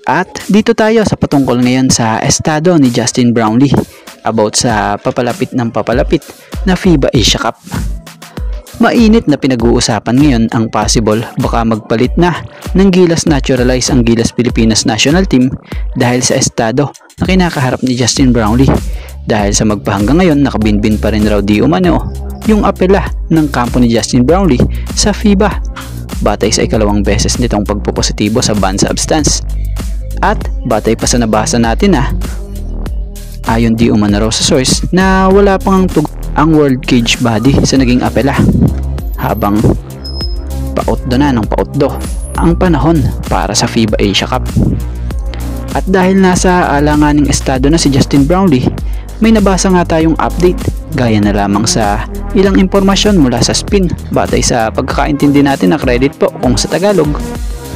At dito tayo sa patungkol ngayon sa estado ni Justin Brownlee about sa papalapit ng papalapit na FIBA Asia Cup. Mainit na pinag-uusapan ngayon ang possible baka magpalit na ng Gilas Naturalize ang Gilas Pilipinas National Team dahil sa estado na kinakaharap ni Justin Brownlee. Dahil sa magpahanggang ngayon nakabinbin pa rin raw di umano yung apela ng kampo ni Justin Brownlee sa FIBA batay sa ikalawang beses nitong pagpopositibo sa banned substance. At batay pa sa nabasa natin ayon di umano raw sa source na wala pang ang World Cage Body sa naging apela habang pautdo na ng pautdo ang panahon para sa FIBA Asia Cup. At dahil nasa alanganing estado na si Justin Brownlee, may nabasa nga tayong update gaya na lamang sa ilang impormasyon mula sa spin batay sa pagkakaintindi natin na credit po kung sa Tagalog.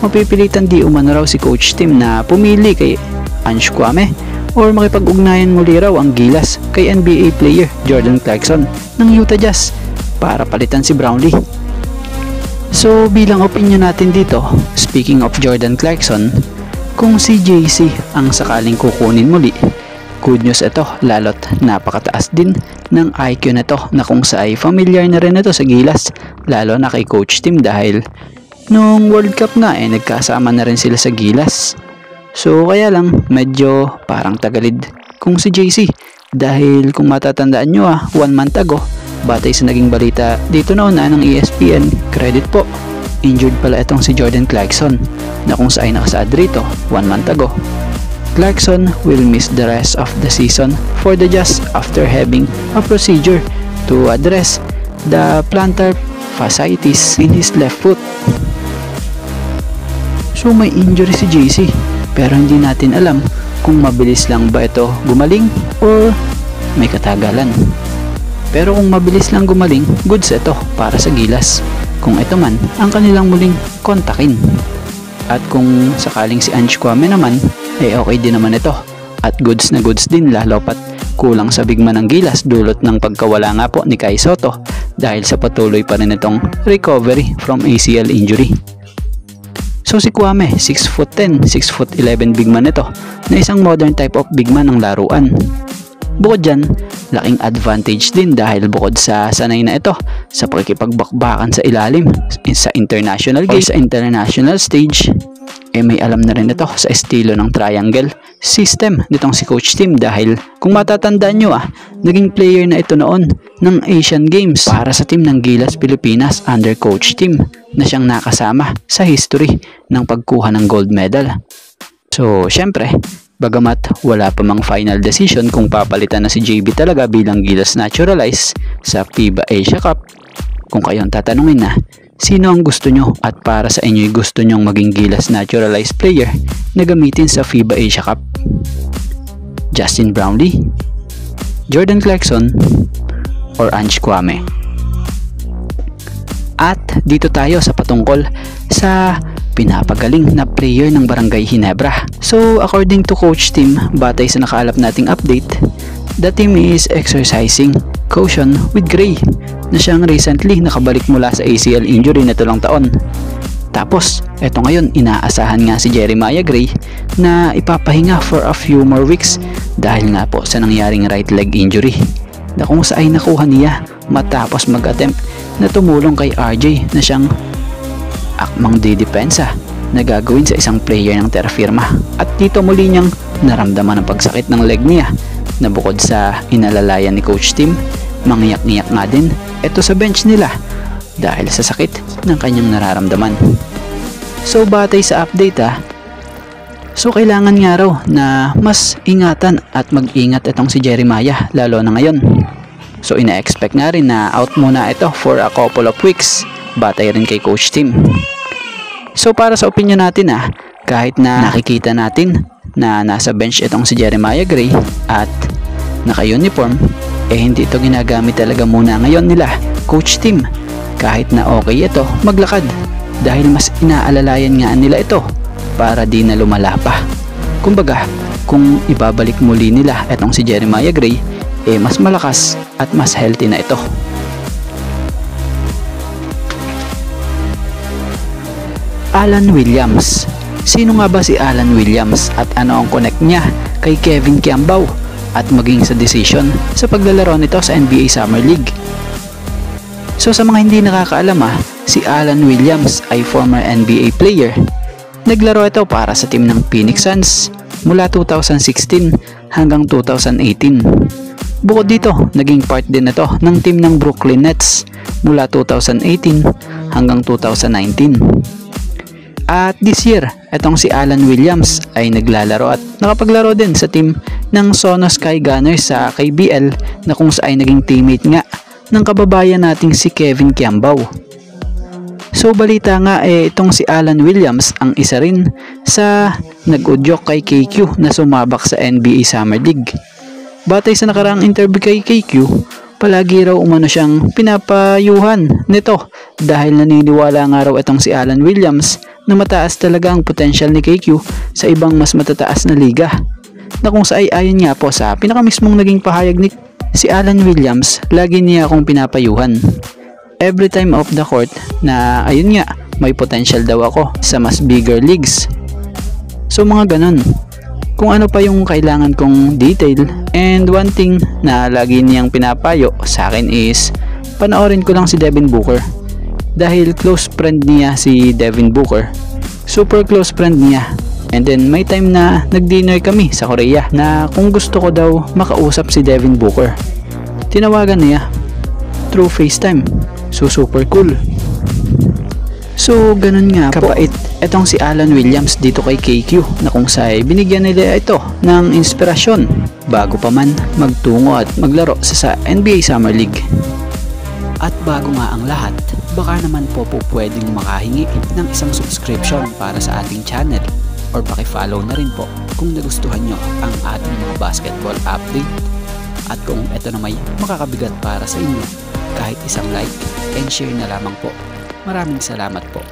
Mapipilitan di umano raw si Coach Tim na pumili kay Ange Kouame or makipag-ugnayan muli raw ang Gilas kay NBA player Jordan Clarkson ng Utah Jazz para palitan si Brownlee. So bilang opinion natin dito, speaking of Jordan Clarkson, kung si JC ang sakaling kukunin muli, good news ito lalo't napakataas din ng IQ nito na kung sa ay familiar na rin ito sa Gilas lalo na kay Coach Tim dahil nung World Cup nga nagkasama na rin sila sa Gilas. So kaya lang medyo parang tagalid kung si JC dahil kung matatandaan nyo 1 month ago batay sa naging balita dito noon ng ESPN, credit po, injured pala itong si Jordan Clarkson na kung saan nakasaad rito 1 month ago. Clarkson will miss the rest of the season for the Jazz after having a procedure to address the plantar fasciitis in his left foot. So may injury si JC pero hindi natin alam kung mabilis lang ba ito gumaling or may katagalan. Pero kung mabilis lang gumaling, goods ito para sa Gilas. Kung ito man ang kanilang muling kontakin. At kung sakaling si Ange Kouame naman, okay din naman ito. At goods na goods din lalo pat kulang sa bigma ng Gilas dulot ng pagkawala nga po ni Kai Sotto dahil sa patuloy pa rin itong recovery from ACL injury. So si Kouame, 6'10", 6'11" bigman ito na isang modern type of bigman ng laruan. Bukod dyan, laking advantage din dahil bukod sa sanay na ito sa pakikipagbakbakan sa ilalim sa international game, sa international stage, may alam na rin ito sa estilo ng triangle system nitong si Coach Tim dahil kung matatandaan nyo naging player na ito noon ng Asian Games para sa team ng Gilas Pilipinas under Coach Tim na siyang nakasama sa history ng pagkuha ng gold medal. So syempre, bagamat wala pa mang final decision kung papalitan na si JB talaga bilang Gilas Naturalize sa FIBA Asia Cup, kung kayong tatanungin sino ang gusto nyo at para sa inyo'y gusto nyong maging Gilas Naturalize player na gamitin sa FIBA Asia Cup? Justin Brownlee, Jordan Clarkson, or Ange Kouame? At dito tayo sa patungkol sa pinapagaling na player ng Barangay Ginebra. So according to Coach Tim, batay sa nakaalap nating update, the team is exercising caution with Gray na siyang recently nakabalik mula sa ACL injury na lang taon. Tapos eto ngayon inaasahan nga si Jeremiah Gray na ipapahinga for a few more weeks dahil nga po sa nangyaring right leg injury na kung saan ay nakuha niya matapos mag-attempt na tumulong kay RJ na siyang akmang didepensa na gagawin sa isang player ng Terra Firma. At dito muli niyang naramdaman ang pagsakit ng leg niya na bukod sa inalalayan ni Coach Tim, mangiyak-ngiyak nga din ito sa bench nila dahil sa sakit ng kanyang nararamdaman. So batay sa update so kailangan nga raw na mas ingatan at mag-ingat itong si Jeremiah lalo na ngayon. So ina-expect nga rin na out muna ito for a couple of weeks batay rin kay Coach Tim. So para sa opinion natin kahit na nakikita natin na nasa bench itong si Jeremiah Gray at naka-uniform, hindi ito ginagamit talaga muna ngayon nila Coach Tim kahit na okay ito maglakad dahil mas inaalalayan nga nila ito para di na lumala pa. Kumbaga, kung ibabalik muli nila itong si Jeremiah Gray, mas malakas at mas healthy na ito. Alan Williams, Sino nga ba si Alan Williams at ano ang connect niya kay Kevin Kiambao at maging sa decision sa paglalaro nito sa NBA Summer League? So sa mga hindi nakakaalam si Alan Williams ay former NBA player. Naglaro ito para sa team ng Phoenix Suns mula 2016 hanggang 2018. Bukod dito, naging part din ito ng team ng Brooklyn Nets mula 2018 hanggang 2019. At this year, itong si Alan Williams ay naglalaro at nakapaglaro din sa team ng Sono Sky Gunners sa KBL na kung saan naging teammate nga ng kababayan nating si Kevin Kiambao. So balita nga itong si Alan Williams ang isa rin sa nag-udyok kay KQ na sumabak sa NBA Summer League. Batay sa nakaraang interview kay KQ, palagi raw umano siyang pinapayuhan nito dahil naniniwala nga raw itong si Alan Williams na mataas talaga ang potential ni KQ sa ibang mas matataas na liga. Na kung sa ayon nga po sa pinakamismong naging pahayag ni si Alan Williams, lagi niya akong pinapayuhan every time off the court na ayun nga, may potential daw ako sa mas bigger leagues. So mga ganun. Kung ano pa yung kailangan kong detail, and one thing na lagi niyang pinapayo sa akin is panoorin ko lang si Devin Booker dahil close friend niya si Devin Booker, super close friend niya. And then may time na nag-dinner kami sa Korea na kung gusto ko daw makausap si Devin Booker, tinawagan niya through FaceTime. So super cool. So ganun nga kapait etong si Alan Williams dito kay KQ na kung saan binigyan nila ito ng inspirasyon bago pa man magtungo at maglaro sa NBA Summer League. At bago nga ang lahat, baka naman po pwedeng makahingi ng isang subscription para sa ating channel or paki-follow na rin po kung nagustuhan nyo ang ating mga basketball update. At kung ito na may makakabigat para sa inyo, kahit isang like and share na lamang po. Maraming salamat po.